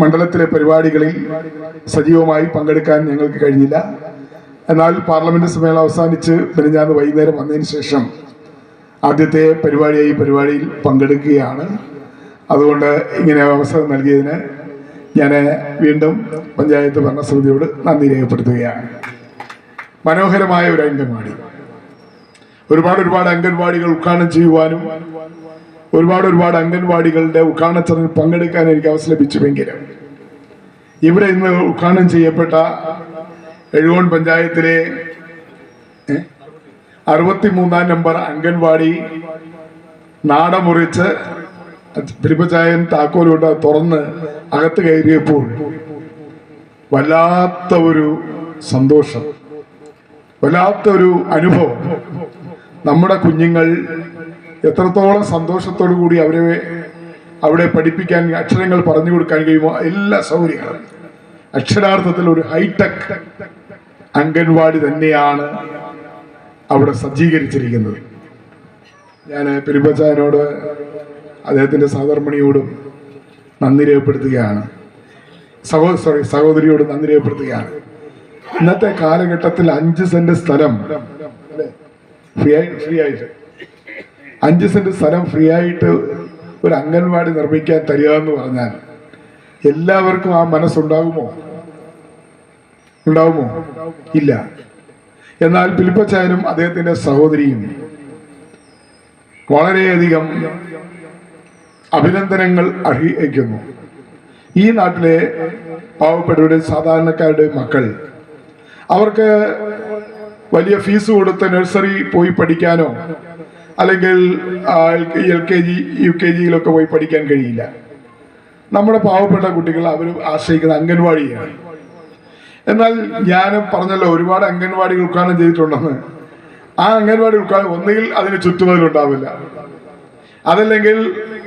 മണ്ഡലത്തിലെ പരിപാടികളിൽ സജീവമായി പങ്കെടുക്കാൻ ഞങ്ങൾക്ക് കഴിഞ്ഞില്ല. എന്നാൽ പാർലമെന്റ് സമ്മേളനം അവസാനിച്ച് മിനിഞ്ഞാന്ന് വൈകുന്നേരം വന്നതിന് ശേഷം ആദ്യത്തെ പരിപാടിയിൽ പങ്കെടുക്കുകയാണ്. അതുകൊണ്ട് ഇങ്ങനെ അവസരം നൽകിയതിന് ഞാൻ വീണ്ടും പഞ്ചായത്ത് ഭരണസമിതിയോട് നന്ദി രേഖപ്പെടുത്തുകയാണ്. മനോഹരമായ ഒരു അംഗൻവാടി, ഒരുപാട് അംഗൻവാടികൾ ഉദ്ഘാടനം ചെയ്യുവാനും ഒരുപാട് അംഗൻവാടികളുടെ ഉദ്ഘാടന ചടങ്ങിൽ പങ്കെടുക്കാൻ എനിക്ക് അവസരം ലഭിച്ചുവെങ്കിലും ഇവിടെ ഇന്ന് ഉദ്ഘാടനം ചെയ്യപ്പെട്ട എഴുകോൺ പഞ്ചായത്തിലെ 63-ാം നമ്പർ അംഗൻവാടി നാടമുറിച്ച് ഫിലിപ്പച്ചായൻ താക്കോലോട്ട് തുറന്ന് അകത്ത് കയറിയപ്പോൾ വല്ലാത്ത ഒരു സന്തോഷം, വല്ലാത്തൊരു അനുഭവം. നമ്മുടെ കുഞ്ഞുങ്ങൾ എത്രത്തോളം സന്തോഷത്തോടു കൂടി അവിടെ പഠിപ്പിക്കാൻ, അക്ഷരങ്ങൾ പറഞ്ഞു കൊടുക്കാൻ കഴിയുമോ എല്ലാ സൗകര്യങ്ങളും, അക്ഷരാർത്ഥത്തിൽ ഒരു ഹൈടെക് അംഗൻവാടി തന്നെയാണ് അവിടെ സജ്ജീകരിച്ചിരിക്കുന്നത്. ഞാൻ പെരുമ്പച്ചായനോട് അദ്ദേഹത്തിൻ്റെ സഹധർമ്മിണിയോടും നന്ദി രേഖപ്പെടുത്തുകയാണ്, സഹോദരിയോട് നന്ദി രേഖപ്പെടുത്തുകയാണ്. ഇന്നത്തെ കാലഘട്ടത്തിൽ 5 സെന്റ് സ്ഥലം ഫ്രീ ആയിട്ട് 5 സെന്റ് സ്ഥലം ഫ്രീ ആയിട്ട് ഒരു അംഗൻവാടി നിർമ്മിക്കാൻ തരിക എന്ന് പറഞ്ഞാൽ എല്ലാവർക്കും ആ മനസ്സുണ്ടാകുമോ? ഇല്ല. എന്നാൽ ഫിലിപ്പച്ചായനും അദ്ദേഹത്തിന്റെ സഹോദരിയും വളരെയധികം അഭിനന്ദനങ്ങൾ അർഹിക്കുന്നു. ഈ നാട്ടിലെ പാവപ്പെട്ടവരുടെ സാധാരണക്കാരുടെ മക്കൾ, അവർക്ക് വലിയ ഫീസ് കൊടുത്ത് നഴ്സറി പോയി പഠിക്കാനോ അല്ലെങ്കിൽ LKG UKGയിലൊക്കെ പോയി പഠിക്കാൻ കഴിയില്ല. നമ്മുടെ പാവപ്പെട്ട കുട്ടികൾ അവർ ആശ്രയിക്കുന്ന അംഗൻവാടിയാണ്. എന്നാൽ ഞാൻ പറഞ്ഞല്ലോ, ഒരുപാട് അംഗൻവാടികൾ ഉദ്ഘാടനം ചെയ്തിട്ടുണ്ടെന്ന്. ആ അംഗൻവാടി ഉദ്ഘാടനം ഒന്നുകിൽ അതിന് ചുറ്റുമതിലുണ്ടാവില്ല, അതല്ലെങ്കിൽ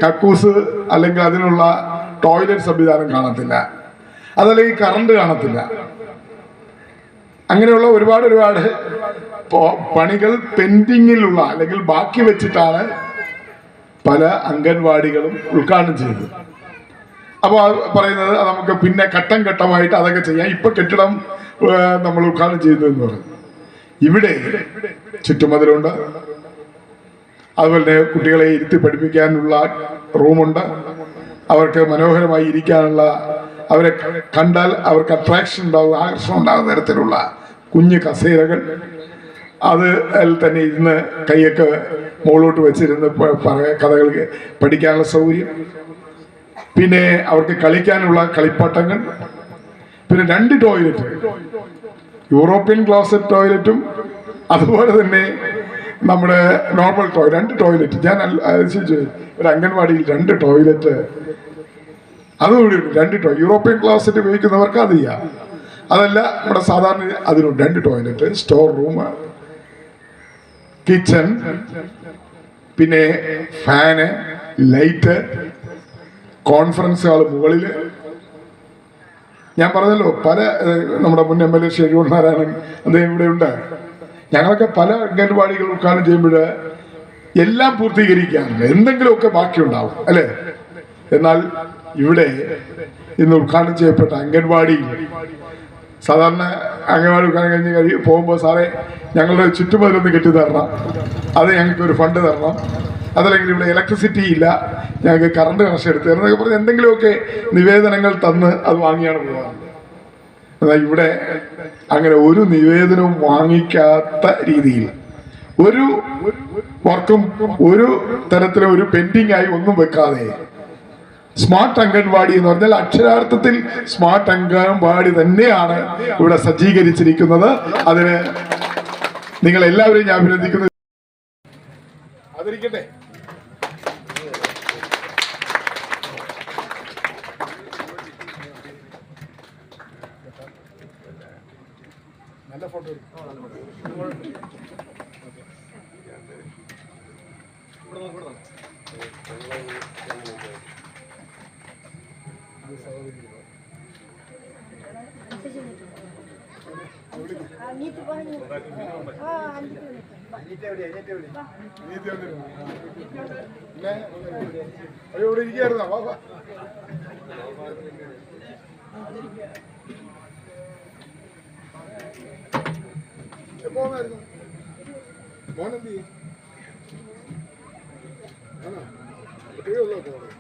കക്കൂസ് അല്ലെങ്കിൽ അതിനുള്ള ടോയ്ലറ്റ് സംവിധാനം കാണത്തില്ല, അതല്ലെങ്കിൽ കറണ്ട് കാണത്തില്ല. അങ്ങനെയുള്ള ഒരുപാട് പണികൾ പെൻഡിങ്ങിലുള്ള അല്ലെങ്കിൽ ബാക്കി വെച്ചിട്ടാണ് പല അംഗൻവാടികളും ഉദ്ഘാടനം ചെയ്തത്. അപ്പോൾ പറയുന്നത് നമുക്ക് പിന്നെ ഘട്ടം ഘട്ടമായിട്ട് അതൊക്കെ ചെയ്യാം, ഇപ്പൊ കെട്ടിടം നമ്മൾ ഉദ്ഘാടനം ചെയ്യുന്നു എന്ന് പറയും. ഇവിടെ ചുറ്റുമതിലുണ്ട്, അതുപോലെ തന്നെ കുട്ടികളെ ഇരുത്തി പഠിപ്പിക്കാനുള്ള റൂമുണ്ട്, അവർക്ക് മനോഹരമായി ഇരിക്കാനുള്ള, അവരെ കണ്ടാൽ അവർക്ക് അട്രാക്ഷൻ ഉണ്ടാകും, ആകർഷണം ഉണ്ടാകുന്ന തരത്തിലുള്ള കുഞ്ഞു കസേരകൾ, അത് അതിൽ തന്നെ ഇരുന്ന് കൈയൊക്കെ മുകളിലോട്ട് വെച്ചിരുന്ന് കഥകൾ പഠിക്കാനുള്ള സൗകര്യം, പിന്നെ അവർക്ക് കളിക്കാനുള്ള കളിപ്പാട്ടങ്ങൾ, പിന്നെ 2 ടോയ്ലറ്റ്, യൂറോപ്യൻ ക്ലോസറ്റ് ടോയ്ലറ്റും അതുപോലെ തന്നെ നമ്മുടെ നോർമൽ 2 ടോയ്ലറ്റ്. ഞാൻ ഒരു അംഗൻവാടിയിൽ 2 ടോയ്ലറ്റ് അതുകൂടി 2 യൂറോപ്യൻ ക്ലോസറ്റ് ഉപയോഗിക്കുന്നവർക്ക് അത് ചെയ്യാം. അതല്ല നമ്മുടെ സാധാരണ അതിനുണ്ട് 2 ടോയ്ലറ്റ്, സ്റ്റോർ റൂം, കിച്ചൺ, പിന്നെ ഫാന്, ലൈറ്റ്, കോൺഫറൻസ് ഹാള് മുകളിൽ. ഞാൻ പറഞ്ഞല്ലോ പല നമ്മുടെ മുൻ MLA ഷെഡ്യൂൾ നാരായണൻ അദ്ദേഹം ഇവിടെ ഉണ്ട്. ഞങ്ങളൊക്കെ പല അംഗൻവാടികൾ ഉദ്ഘാടനം ചെയ്യുമ്പോൾ എല്ലാം പൂർത്തീകരിക്കാറില്ല, എന്തെങ്കിലുമൊക്കെ ബാക്കിയുണ്ടാവും അല്ലേ. എന്നാൽ ഇവിടെ ഇന്ന് ഉദ്ഘാടനം ചെയ്യപ്പെട്ട അംഗൻവാടി, സാധാരണ അംഗൻവാടി ഉദ്ഘാടനം കഴിഞ്ഞ് പോകുമ്പോൾ സാറേ ഞങ്ങളുടെ ചുറ്റുമതിലൊന്ന് കെട്ടിത്തരണം, അത് ഞങ്ങൾക്കൊരു ഫണ്ട് തരണം, അതല്ലെങ്കിൽ ഇവിടെ ഇലക്ട്രിസിറ്റി ഇല്ല, ഞങ്ങൾക്ക് കറണ്ട് കണക്ഷൻ എടുത്ത് തരണം എന്നൊക്കെ പറഞ്ഞ് എന്തെങ്കിലുമൊക്കെ നിവേദനങ്ങൾ തന്ന് അത് വാങ്ങിയാണ് പോകാറുള്ളത്. എന്നാൽ ഇവിടെ അങ്ങനെ ഒരു നിവേദനവും വാങ്ങിക്കാത്ത രീതിയിൽ ഒരു വർക്കും ഒരു തരത്തിലും ഒരു പെൻഡിങ് ആയി ഒന്നും വെക്കാതെ സ്മാർട്ട് അംഗൻവാടി എന്ന് പറഞ്ഞാൽ അക്ഷരാർത്ഥത്തിൽ സ്മാർട്ട് അംഗൻവാടി തന്നെയാണ് ഇവിടെ സജ്ജീകരിച്ചിരിക്കുന്നത്. അതിന് നിങ്ങൾ എല്ലാവരെയും ഞാൻ അഭിനന്ദിക്കുന്നു. അതിരിക്കട്ടെ, നല്ല ഫോട്ടോ ഇവിടെ ഇരിക്കായിരുന്നോ? എപ്പോഴായിരുന്നു മോനെന്ത് ചെയ്യും? ആണോ കുട്ടികളുള്ളോ പോണേ?